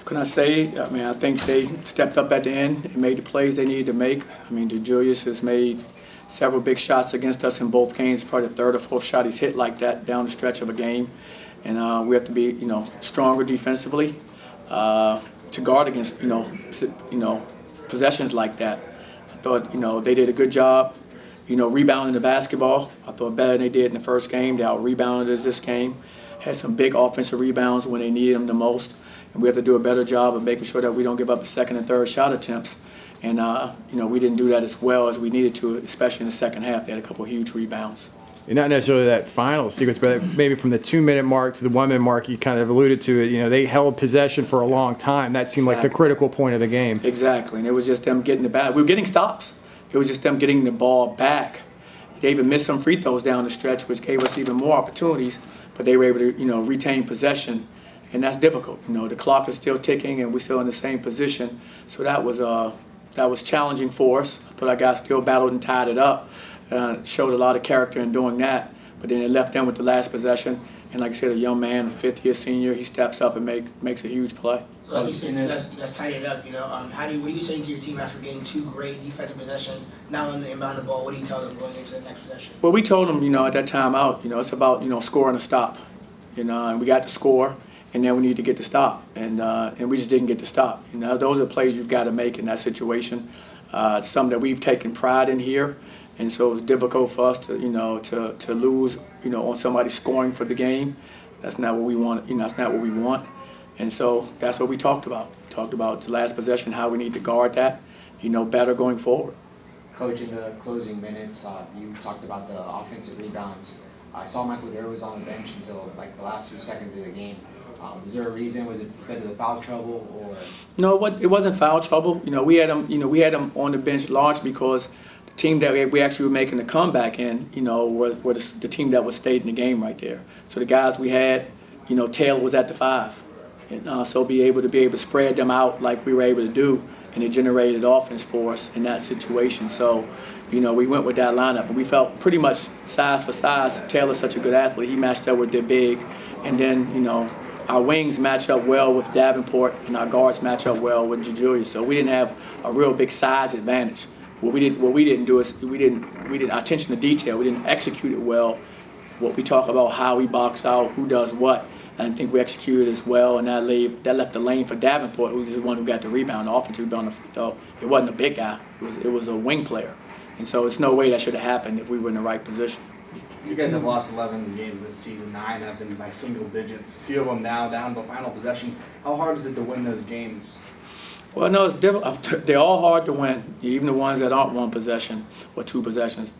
Can I say? I mean, I think they stepped up at the end and made the plays they needed to make. I mean, Julius has made several big shots against us in both games. Probably the third or fourth shot he's hit like that down the stretch of a game, and we have to be, stronger defensively to guard against, possessions like that. I thought, they did a good job, rebounding the basketball. I thought better than they did in the first game. They out-rebounded us this game. Had some big offensive rebounds when they needed them the most. And we have to do a better job of making sure that we don't give up the second and third shot attempts. And, we didn't do that as well as we needed to, especially in the second half. They had a couple of huge rebounds. And not necessarily that final sequence, but maybe from the 2-minute mark to the 1-minute mark, you kind of alluded to it. They held possession for a long time. That seemed like the critical point of the game. Exactly. And it was just them getting the ball. We were getting stops. It was just them getting the ball back. They even missed some free throws down the stretch, which gave us even more opportunities. But they were able to, retain possession. And that's difficult. The clock is still ticking, and we're still in the same position. So that was challenging for us. I thought our guys still battled and tied it up. Showed a lot of character in doing that. But then it left them with the last possession. And like I said, a young man, a fifth-year senior, he steps up and makes a huge play. So like you said, you guys tied it up. What are you saying to your team after getting two great defensive possessions? Now in the inbound the ball, what do you tell them going into the next possession? Well, we told them, at that time out, it's about scoring a stop. And we got the score. And then we need to get the stop, and we just didn't get the stop. Those are plays you've got to make in that situation. Some that we've taken pride in here, and so it's difficult for us to to lose on somebody scoring for the game. That's not what we want. That's not what we want. And so that's what we talked about. We talked about the last possession, how we need to guard that, better going forward. Coach, in the closing minutes, you talked about the offensive rebounds. I saw Michael Durr was on the bench until like the last few seconds of the game. Was there a reason? Was it because of the foul trouble, or? No, it wasn't foul trouble. We had him on the bench largely because the team that we actually were making the comeback in, was the team that was stayed in the game right there. So the guys we had, Taylor was at the 5, and so be able to spread them out like we were able to do, and it generated offense for us in that situation. So, we went with that lineup, but we felt pretty much size for size. Taylor's such a good athlete; he matched up with their big, and then our wings match up well with Davenport, and our guards match up well with Julius. So we didn't have a real big size advantage. What we didn't do is we didn't our attention to detail. We didn't execute it well. What we talk about, how we box out, who does what. I didn't think we executed as well, and that left the lane for Davenport, who was the one who got the rebound, the offensive rebound, the free throw. It wasn't a big guy. It was a wing player, and so it's no way that should have happened if we were in the right position. You guys have lost 11 games this season, 9 have been by single digits. A few of them now down to the final possession. How hard is it to win those games? Well, no, it's difficult. They're all hard to win, even the ones that aren't one possession or two possessions.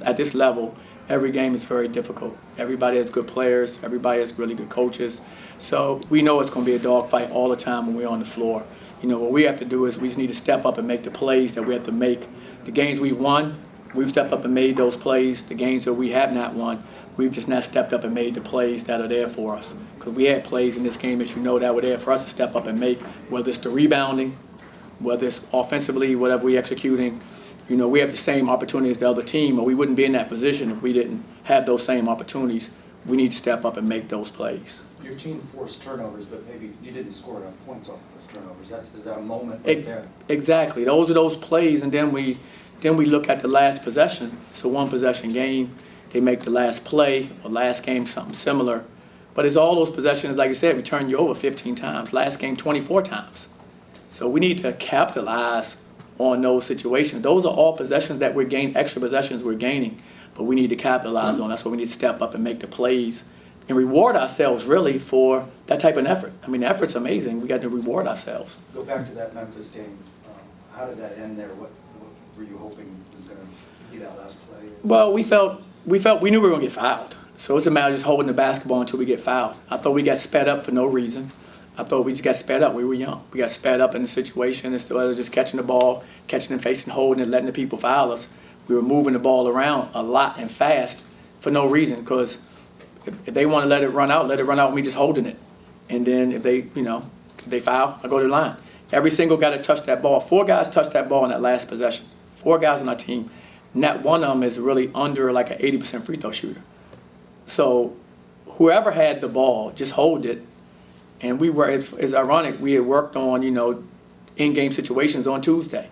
At this level, every game is very difficult. Everybody has good players. Everybody has really good coaches. So we know it's going to be a dogfight all the time when we're on the floor. What we have to do is we just need to step up and make the plays that we have to make. The games we've won, we've stepped up and made those plays. The games that we have not won, we've just not stepped up and made the plays that are there for us. Because we had plays in this game, as that were there for us to step up and make, whether it's the rebounding, whether it's offensively, whatever we're executing. We have the same opportunities as the other team, or we wouldn't be in that position if we didn't have those same opportunities. We need to step up and make those plays. Your team forced turnovers, but maybe you didn't score enough points off of those turnovers. Is that a moment right there? Exactly. Those are those plays, and then we look at the last possession. It's a one-possession game. They make the last play, or last game something similar. But it's all those possessions, like I said, we turn you over 15 times. Last game, 24 times. So we need to capitalize on those situations. Those are all possessions that we're gaining, extra possessions we're gaining, but we need to capitalize on. That's why we need to step up and make the plays and reward ourselves, really, for that type of effort. I mean, the effort's amazing. We got to reward ourselves. Go back to that Memphis game. How did that end there? What were you hoping was going to be that last play? Well, we knew we were going to get fouled. So it's a matter of just holding the basketball until we get fouled. I thought we got sped up for no reason. I thought we just got sped up. We were young. We got sped up in the situation instead of just catching the ball, catching and facing, holding it, letting the people foul us. We were moving the ball around a lot and fast for no reason, because if they want to let it run out with me just holding it. And then if they foul, I go to the line. Every single guy that touched that ball, 4 guys touched that ball in that last possession. 4 guys on our team. Not one of them is really under like an 80% free throw shooter. So whoever had the ball, just hold it And it's ironic, we had worked on, in-game situations on Tuesday.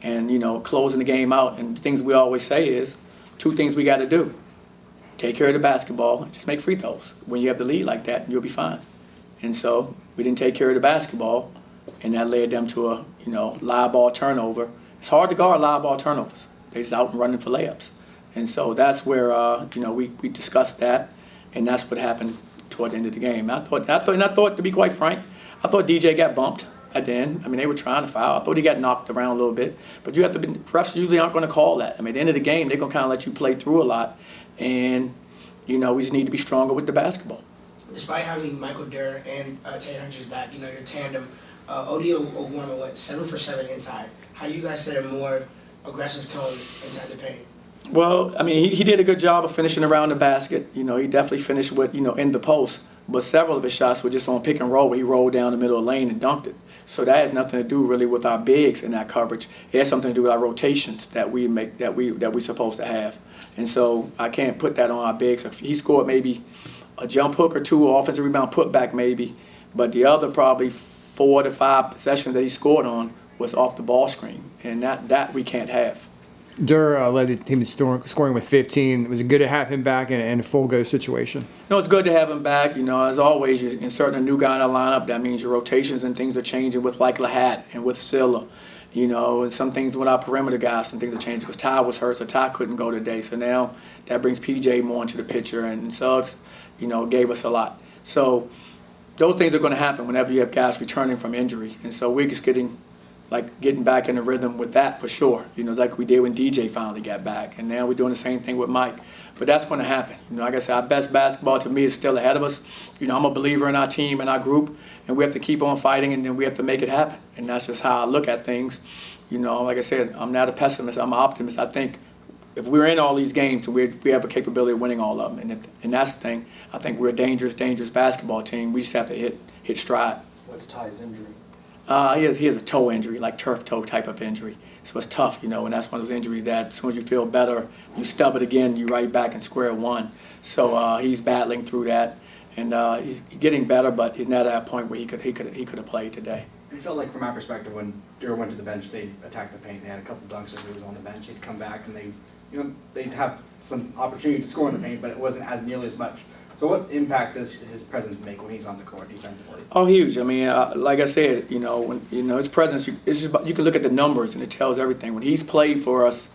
And, closing the game out. And the things we always say is, 2 things we got to do. Take care of the basketball, and just make free throws. When you have the lead like that, you'll be fine. And so we didn't take care of the basketball, and that led them to a, live ball turnover. It's hard to guard live ball turnovers. They're just out and running for layups. And so that's where, we discussed that, and that's what happened toward the end of the game. I thought, to be quite frank, I thought DJ got bumped at the end. I mean, they were trying to foul. I thought he got knocked around a little bit. But refs usually aren't going to call that. I mean, at the end of the game, they're going to kind of let you play through a lot. And, we just need to be stronger with the basketball. Despite having Michael Durr and Terry Hunches back, your tandem, Odio Oguama, 7 for 7 inside. How do you guys set a more aggressive tone inside the paint? Well, I mean, he did a good job of finishing around the basket. He definitely finished with, in the post. But several of his shots were just on pick and roll where he rolled down the middle of the lane and dunked it. So that has nothing to do really with our bigs in that coverage. It has something to do with our rotations that we make, that we're supposed to have. And so I can't put that on our bigs. If he scored maybe a jump hook or 2, or offensive rebound putback maybe, but the other probably 4 to 5 possessions that he scored on was off the ball screen, and that we can't have. Durr led the team in scoring with 15. Was it good to have him back in a full go situation? No, it's good to have him back. As always, you're inserting a new guy in the lineup. That means your rotations and things are changing with like Lahat and with Silla. And some things with our perimeter guys, some things are changing because Ty was hurt, so Ty couldn't go today. So now that brings PJ more into the picture, and Suggs, gave us a lot. So those things are going to happen whenever you have guys returning from injury. And so we're just getting back in the rhythm with that for sure, like we did when DJ finally got back. And now we're doing the same thing with Mike. But that's going to happen. Like I said, our best basketball to me is still ahead of us. I'm a believer in our team and our group, and we have to keep on fighting, and then we have to make it happen. And that's just how I look at things. Like I said, I'm not a pessimist, I'm an optimist. I think if we're in all these games, we have a capability of winning all of them. And that's the thing. I think we're a dangerous basketball team. We just have to hit stride. What's Ty's injury? He has a toe injury, like turf toe type of injury. So it's tough, and that's one of those injuries that as soon as you feel better, you stub it again, you're right back in square one. So he's battling through that, and he's getting better, but he's not at that point where he could have played today. It felt like, from my perspective, when Durr went to the bench, they attacked the paint. They had a couple dunks when he was on the bench. He'd come back and they'd have some opportunity to score in the paint, but it wasn't as nearly as much. So what impact does his presence make when he's on the court defensively? Oh, huge. I mean, like I said, when his presence, it's just you can look at the numbers and it tells everything. When he's played for us,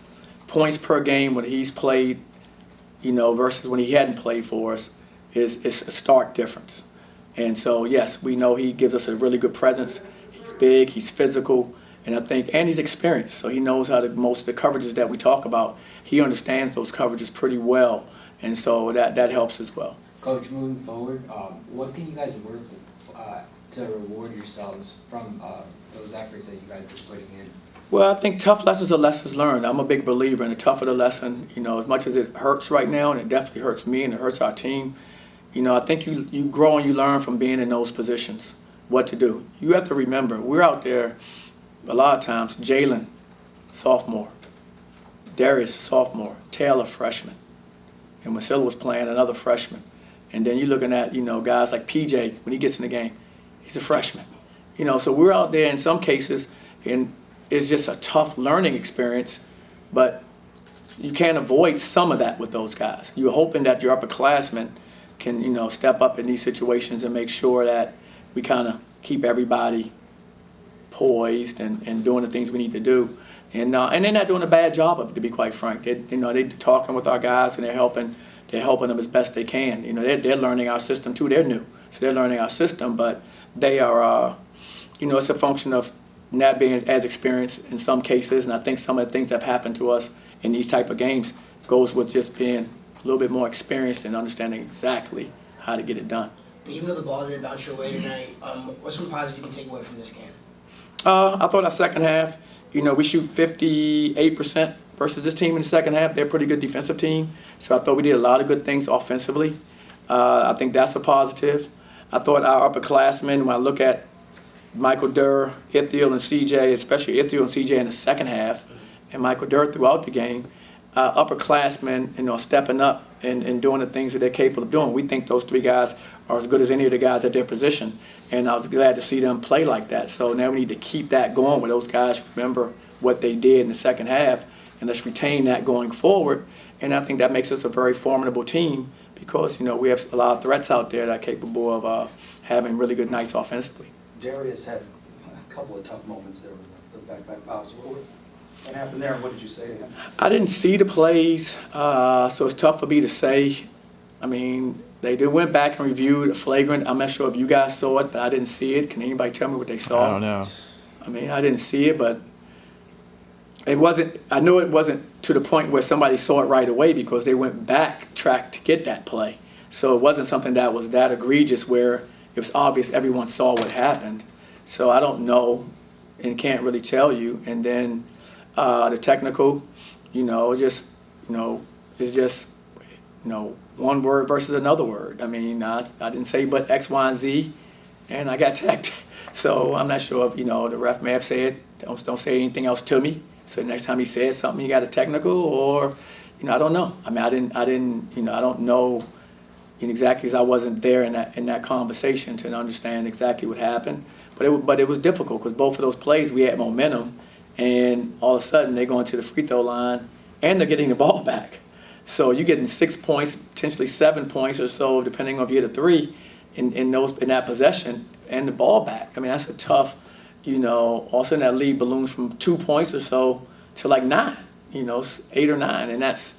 points per game when he's played, versus when he hadn't played for us, is a stark difference. And so yes, we know he gives us a really good presence. He's big, he's physical, and he's experienced. So he knows how most of the coverages that we talk about. He understands those coverages pretty well, and so that helps as well. Coach, moving forward, what can you guys work to reward yourselves from those efforts that you guys are putting in? Well, I think tough lessons are lessons learned. I'm a big believer in the tougher the lesson, as much as it hurts right now, and it definitely hurts me and it hurts our team, I think you grow and you learn from being in those positions, what to do. You have to remember, we're out there a lot of times, Jalen, sophomore, Darius, sophomore, Taylor, freshman, and when Silla was playing, another freshman. And then you're looking at, guys like PJ, when he gets in the game, he's a freshman. So we're out there in some cases, and it's just a tough learning experience, but you can't avoid some of that with those guys. You're hoping that your upperclassmen can, step up in these situations and make sure that we kind of keep everybody poised and doing the things we need to do. And they're not doing a bad job of it, to be quite frank. They're talking with our guys, and they're helping them as best they can. They're learning our system too. They're new, so they're learning our system. But they are, it's a function of not being as experienced in some cases. And I think some of the things that have happened to us in these type of games goes with just being a little bit more experienced and understanding exactly how to get it done. Even though the ball didn't bounce your way tonight, what's some positive you can take away from this game? I thought our second half, we shoot 58% versus this team in the second half. They're a pretty good defensive team. So I thought we did a lot of good things offensively. I think that's a positive. I thought our upperclassmen, when I look at Michael Durr, Ithiel, and CJ, especially Ithiel and CJ in the second half, and Michael Durr throughout the game, upperclassmen, stepping up and doing the things that they're capable of doing. We think those three guys are as good as any of the guys at their position. And I was glad to see them play like that. So now we need to keep that going where those guys remember what they did in the second half, and let's retain that going forward. And I think that makes us a very formidable team because, we have a lot of threats out there that are capable of having really good nights offensively. Darius had a couple of tough moments there with the back-to-back fouls. What happened there, and what did you say to him? I didn't see the plays, so it's tough for me to say. I mean, they did went back and reviewed a flagrant. I'm not sure if you guys saw it, but I didn't see it. Can anybody tell me what they saw? I don't know. I mean, I didn't see it, but it wasn't. I know it wasn't to the point where somebody saw it right away because they went backtrack to get that play. So it wasn't something that was that egregious where it was obvious everyone saw what happened. So I don't know and can't really tell you. And then the technical, it's just, one word versus another word. I mean, I didn't say but X, Y, and Z, and I got teched. So I'm not sure if, the ref may have said, don't say anything else to me. So next time he says something, he got a technical, or, I don't know. I mean, I don't know exactly because I wasn't there in that conversation to understand exactly what happened. But it was difficult because both of those plays we had momentum, and all of a sudden they're going to the free throw line and they're getting the ball back. So you're getting 6 points, potentially 7 points or so, depending on if you hit a three in that possession, and the ball back. I mean, that's a tough. All of a sudden that lead balloons from 2 points or so to like 9. 8 or 9, and that's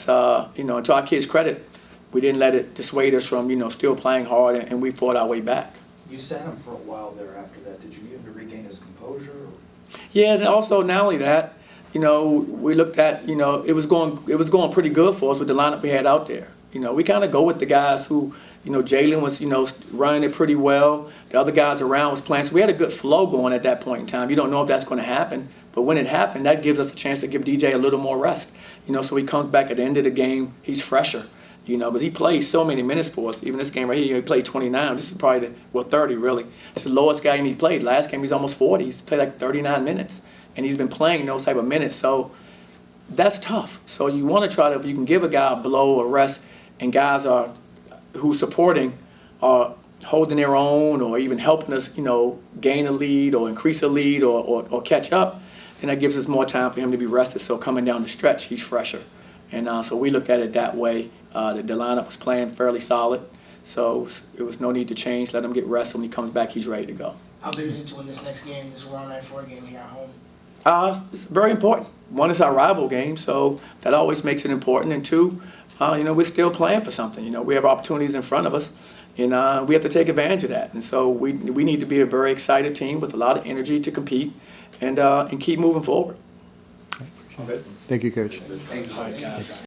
to our kids' credit, we didn't let it dissuade us from still playing hard, and we fought our way back. You sat him for a while there after that. Did you need him to regain his composure? Yeah, and also not only that, we looked at it was going pretty good for us with the lineup we had out there. We kind of go with the guys who Jalen was running it pretty well. The other guys around was playing, so we had a good flow going at that point in time. You don't know if that's going to happen, but when it happened, that gives us a chance to give DJ a little more rest. So he comes back at the end of the game, he's fresher. Because he played so many minutes for us. Even this game right here, he played 29. This is probably 30 really. It's the lowest game he played. Last game he's almost 40. He's played like 39 minutes, and he's been playing those type of minutes. So that's tough. So you want to try to, if you can give a guy a blow or rest, and guys who's supporting are holding their own or even helping us, gain a lead or increase a lead or catch up, then that gives us more time for him to be rested. So coming down the stretch, he's fresher. And so we looked at it that way. The lineup was playing fairly solid, so it was no need to change. Let him get rest. When he comes back, he's ready to go. How big is it to win this next game, this Round 4 game here at home? It's very important. One, it's our rival game, so that always makes it important. And two, we're still playing for something. We have opportunities in front of us, and we have to take advantage of that. And so we need to be a very excited team with a lot of energy to compete and keep moving forward. Thank you, Coach. Thank you.